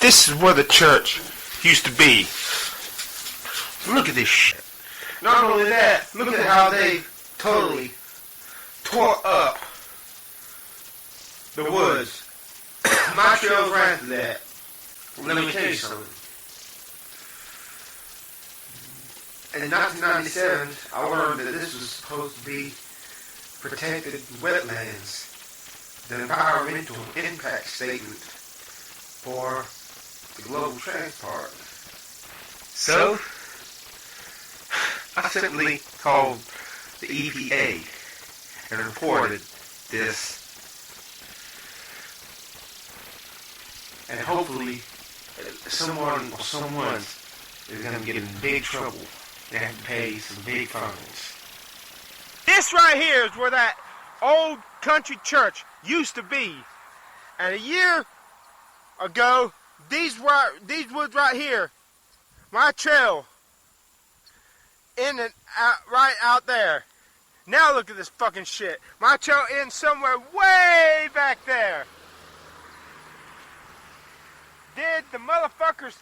This is where the church used to be. Look at this shit. Not only that, look at how they totally tore up the woods. My trails ran through that. Let me tell you something. In 1997, I learned that this was supposed to be protected wetlands. The environmental impact statement for the Global Transpark. So, I simply called the EPA and reported this. And hopefully, someone or someone's is going to get in big trouble. They have to pay some big fines. This right here is where that old country church used to be. And a year ago, these woods right here, my trail, in and out, right out there. Now look at this fucking shit. My trail ends somewhere way back there. Did the motherfuckers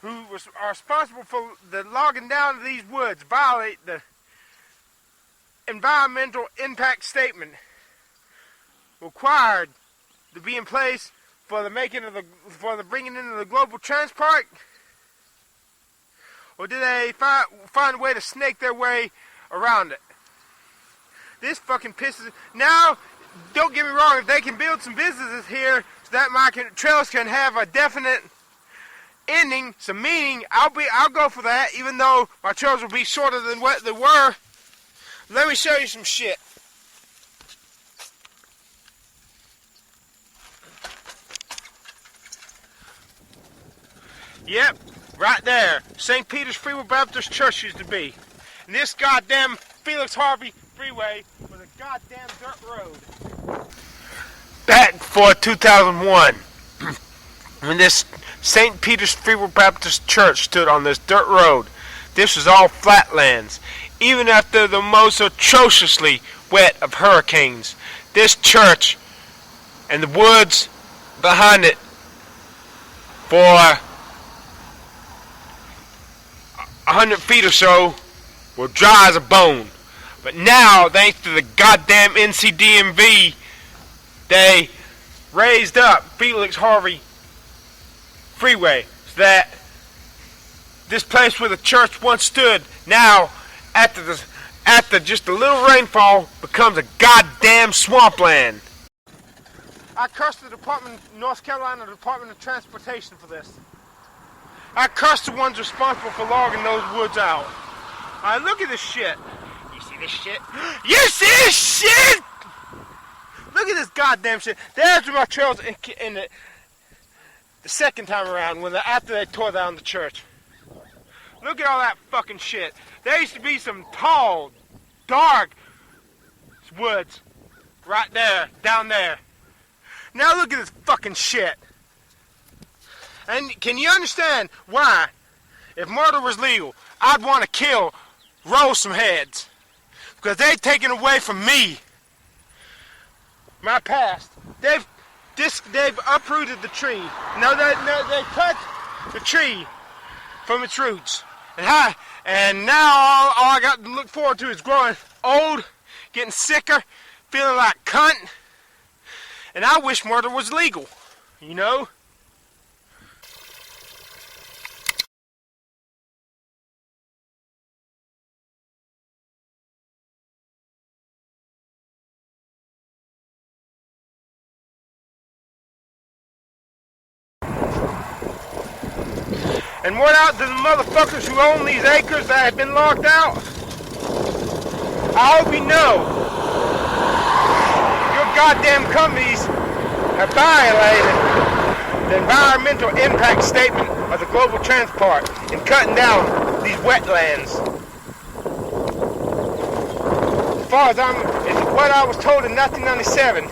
who are responsible for the logging down of these woods violate the environmental impact statement required to be in place for the bringing in of the Global Transpark? Or did they find a way to snake their way around it? This fucking pisses. Now, don't get me wrong, if they can build some businesses here so that my trails can have a definite ending, some meaning, I'll go for that, even though my trails will be shorter than what they were. Let me show you some shit. Yep, right there. St. Peter's Freeway Baptist Church used to be. And this goddamn Felix Harvey Freeway was a goddamn dirt road. Back for 2001, when this St. Peter's Freeway Baptist Church stood on this dirt road, this was all flatlands. Even after the most atrociously wet of hurricanes, this church and the woods behind it for 100 feet or so were dry as a bone. But now, thanks to the goddamn NCDME, they raised up Felix Harvey Freeway so that this place where the church once stood now, after just a little rainfall, becomes a goddamn swampland. I cursed the North Carolina Department of Transportation for this. I cursed the ones responsible for logging those woods out. Alright, look at this shit. You see this shit? You see this shit? Look at this goddamn shit. There's my trails in the second time around, after they tore down the church. Look at all that fucking shit. There used to be some tall, dark woods right there, down there. Now look at this fucking shit. And can you understand why, if murder was legal, I'd want to roll some heads? Because they've taken away from me my past. They've uprooted the tree. No, they cut the tree from its roots. And now all I got to look forward to is growing old, getting sicker, feeling like cunt. And I wish murder was legal, you know? And word out to the motherfuckers who own these acres that have been logged out. I hope you know your goddamn companies have violated the environmental impact statement of the Global Transpark in cutting down these wetlands. As far as what I was told in 1997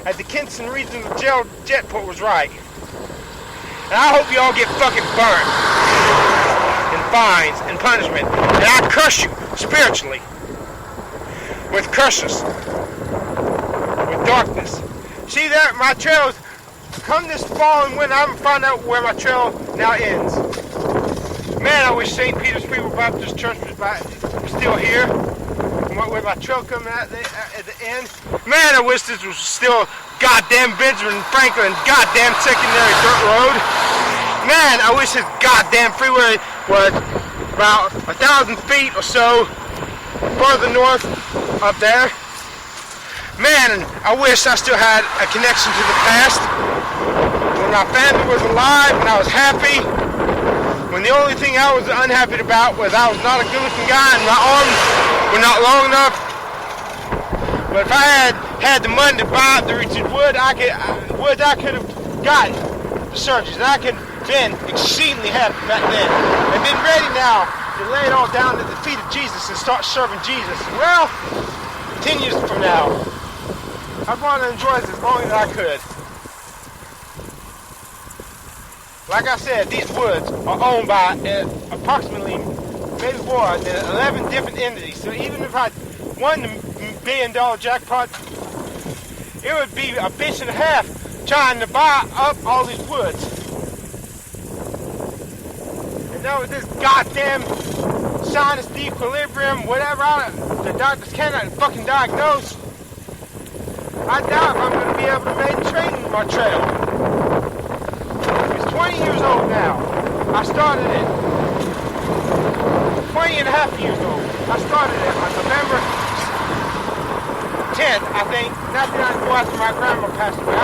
at the Kinston Regional Jail jetport was right. And I hope you all get fucking burnt in fines and punishment. And I curse you spiritually with curses, with darkness. See that? My trails come this fall and winter, I'm gonna find out where my trail now ends. Man, I wish St. Peter's Free Will Baptist Church was still here. Where my trail coming at the end. Man, I wish this was still goddamn Benjamin Franklin goddamn secondary dirt road. Man, I wish this goddamn freeway was about 1,000 feet or so further north up there. Man, I wish I still had a connection to the past. When my family was alive and I was happy. When the only thing I was unhappy about was I was not a good-looking guy and my arms were not long enough. But if I had the money to buy up the Richard Wood, I could have gotten the surgeries. And I could have been exceedingly happy back then. And been ready now to lay it all down at the feet of Jesus and start serving Jesus. Well, 10 years from now, I want to enjoy this as long as I could. Like I said, these woods are owned by approximately, maybe more than 11 different entities. So even if I won the $1 billion jackpot, it would be a bitch and a half trying to buy up all these woods. And now with this goddamn sinus equilibrium, whatever the doctors cannot fucking diagnose, I doubt if I'm going to be able to maintain my trail. 20 years old now. I started it. 20 and a half years old. I started it on November 10th, I think, 1994 after my grandma passed away.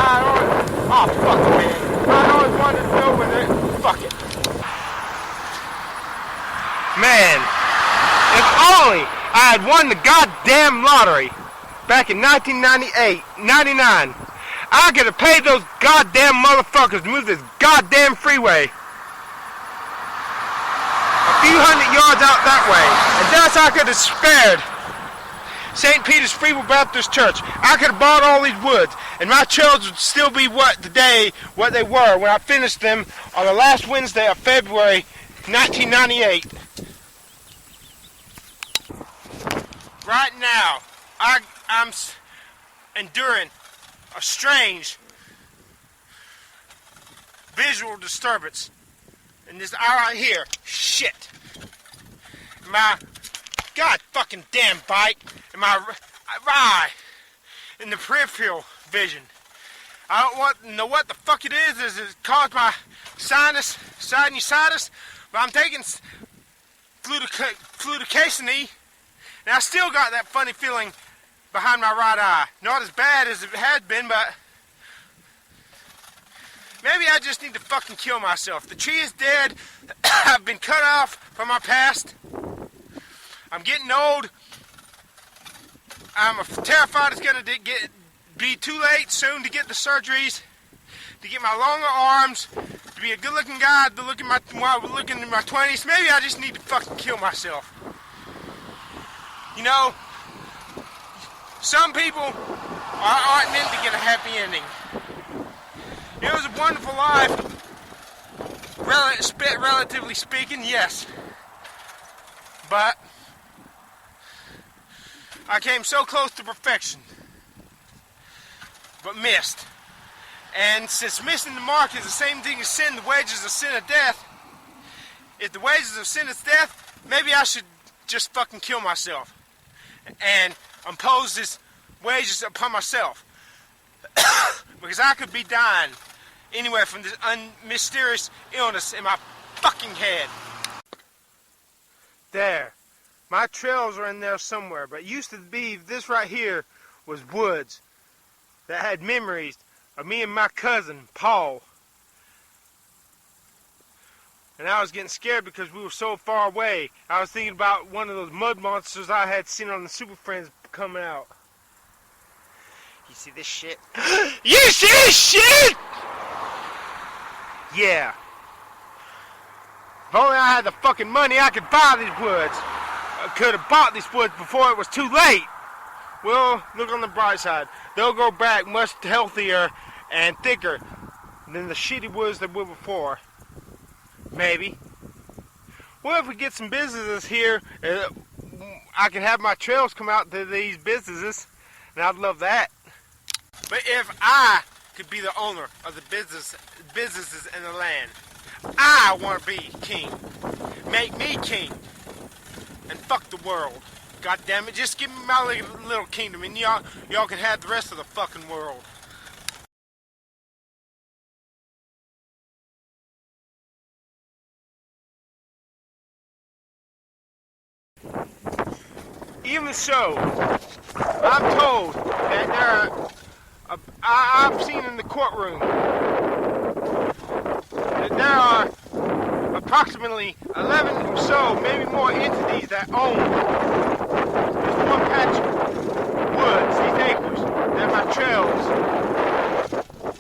Fuck it, man. I always wanted to know whether fuck it. Man, if only I had won the goddamn lottery back in 1998, 99. I could have paid those goddamn motherfuckers to move this goddamn freeway a few hundred yards out that way. And thus I could have spared St. Peter's Free Will Baptist Church. I could have bought all these woods, and my trails would still be what they were when I finished them on the last Wednesday of February 1998. Right now, I'm enduring a strange visual disturbance in this eye right here. Shit. My god fucking damn bike and my eye in the peripheral vision. I don't know what the fuck it is. Does it cause my sinusitis? But I'm taking fluticasone, and I still got that funny feeling behind my right eye. Not as bad as it had been, but maybe I just need to fucking kill myself. The tree is dead. I've been cut off from my past. I'm getting old. I'm terrified it's gonna be too late soon to get the surgeries, to get my longer arms, to be a good-looking guy, to look while we're looking in my 20s. Maybe I just need to fucking kill myself. You know, some people aren't meant to get a happy ending. It was a wonderful life, relatively speaking, yes. But I came so close to perfection, but missed. And since missing the mark is the same thing as sin, the wages of sin is death. If the wages of sin is death, maybe I should just fucking kill myself and impose this wages upon myself. Because I could be dying anywhere from this mysterious illness in my fucking head. There. My trails are in there somewhere, but it used to be this right here was woods that had memories of me and my cousin, Paul. And I was getting scared because we were so far away. I was thinking about one of those mud monsters I had seen on the Super Friends coming out. You see this shit? You see this shit? Yeah. If only I had the fucking money, I could buy these woods. I could have bought these woods before it was too late. Well, look on the bright side. They'll go back much healthier and thicker than the shitty woods that were before. Maybe. Well, if we get some businesses here, I can have my trails come out to these businesses, and I'd love that. But if I could be the owner of the businesses in the land. I want to be king. Make me king. And fuck the world. God damn it, just give me my little kingdom and y'all can have the rest of the fucking world. Even so, I'm told that there are, I've seen in the courtroom that there are approximately 11 or so, maybe more entities that own this one patch of woods, these acres, that my trails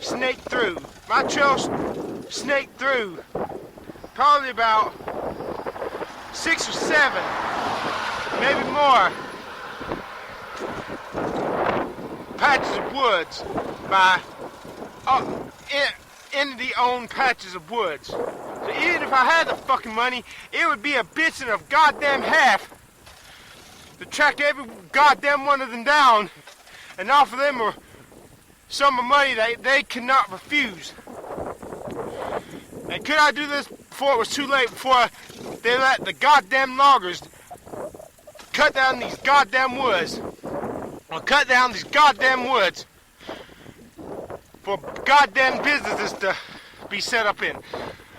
snake through. My trails snake through probably about 6 or 7, maybe more, patches of woods by entity-owned patches of woods. So even if I had the fucking money, it would be a bitchin' of goddamn half to track every goddamn one of them down and offer them a sum of money that they cannot refuse. And could I do this before it was too late, before they let the goddamn loggers cut down these goddamn woods, or cut down these goddamn woods for goddamn businesses to be set up in?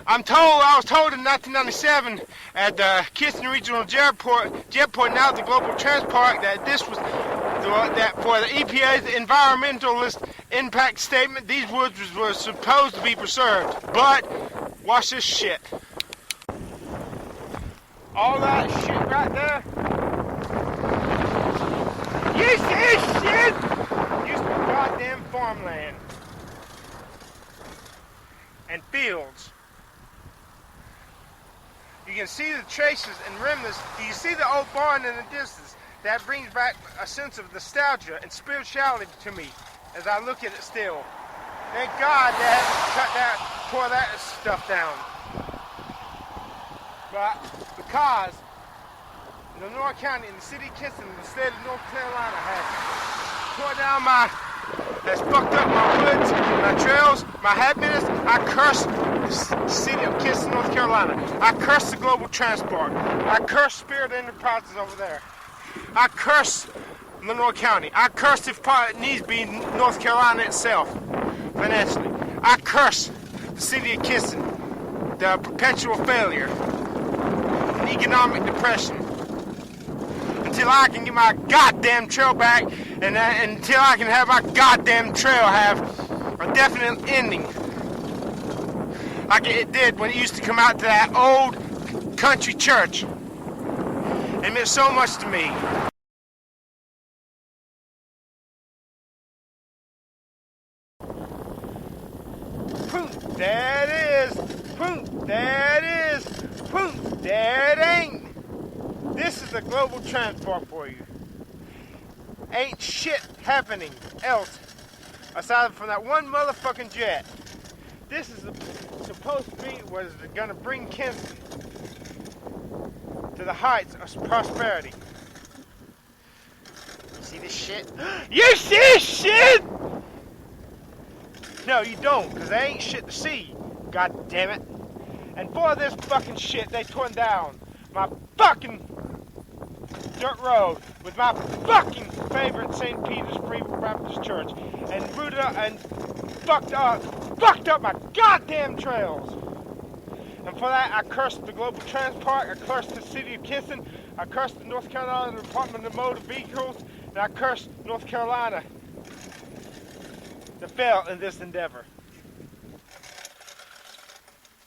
I was told in 1997 at the Kinston Regional Jetport, now the Global Transpark, that this was that for the EPA's environmentalist impact statement, these woods were supposed to be preserved. But watch this shit. All that shit right there. You see this shit? Used to be goddamn farmland and fields. You can see the traces and remnants. You can see the old barn in the distance. That brings back a sense of nostalgia and spirituality to me as I look at it still. Thank God they had to tore that stuff down. But because Lenore County in the city of Kinston in the state of North Carolina has fucked up my woods, my trails, my happiness, I curse the city of Kinston, North Carolina. I curse the Global Transpark. I curse Spirit Enterprises over there. I curse Lenore County. I curse if it needs to be North Carolina itself, financially. I curse the city of Kinston, the perpetual failure, and economic depression, until I can get my goddamn trail back, and until I can have my goddamn trail have a definite ending, like it did when it used to come out to that old country church. It meant so much to me. Poof, there it is. Poof, there it is. Poof, there it ain't. This is the Global Transpark for you. Ain't shit happening else aside from that one motherfucking jet. This is supposed to be what is going to bring Kinston to the heights of prosperity. See this shit? You see this shit? No, you don't, because there ain't shit to see. God damn it. And for this fucking shit, they torn down my fucking dirt road with my fucking favorite St. Peter's Free Baptist Church, and rooted up and fucked up my goddamn trails. And for that, I cursed the Global Transpark, I cursed the city of Kinston, I cursed the North Carolina Department of Motor Vehicles, and I cursed North Carolina that failed in this endeavor.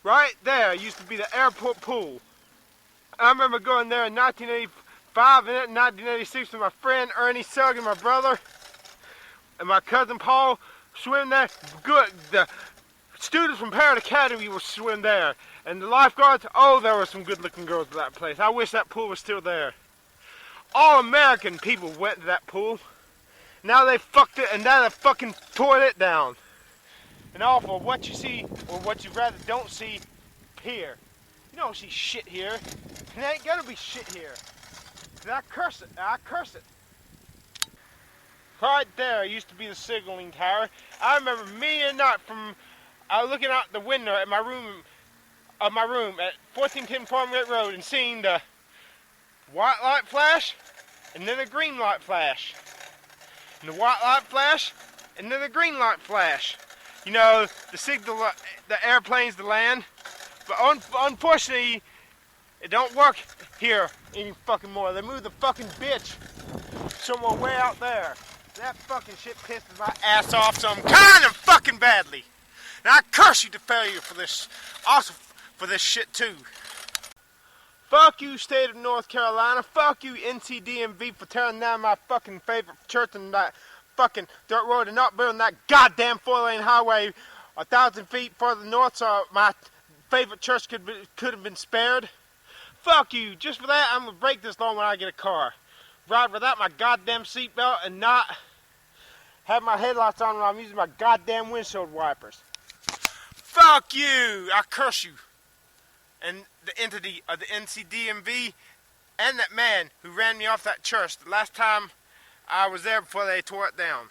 Right there used to be the airport pool. I remember going there in 1985 and in 1986 with my friend Ernie Sugg and my brother and my cousin Paul swimming there. Good. The students from Parrot Academy would swim there. And the lifeguards, oh, there were some good-looking girls at that place. I wish that pool was still there. All American people went to that pool. Now they fucked it, and now they fucking tore it down. And all for what you see, or what you rather don't see here. You don't see shit here. And there ain't gonna be shit here. And I curse it. I curse it. Right there used to be the signaling tower. I remember me and not from looking out the window at my room at 1410 Farmland Road and seeing the white light flash and then the green light flash. And the white light flash and then the green light flash. You know, the signal the airplanes to land. But unfortunately, it don't work here any fucking more. They moved the fucking bitch somewhere way out there. That fucking shit pisses my ass off some kind of fucking badly. And I curse you to failure for this, also for this shit too. Fuck you, state of North Carolina. Fuck you, NCDME, for tearing down my fucking favorite church and that fucking dirt road and not building that goddamn 4-lane highway 1,000 feet further north so my favorite church could have been spared. Fuck you. Just for that, I'm gonna break this law when I get a car. Ride without my goddamn seatbelt and not have my headlights on when I'm using my goddamn windshield wipers. Fuck you! I curse you. And the entity of the NCDME and that man who ran me off that church the last time I was there before they tore it down.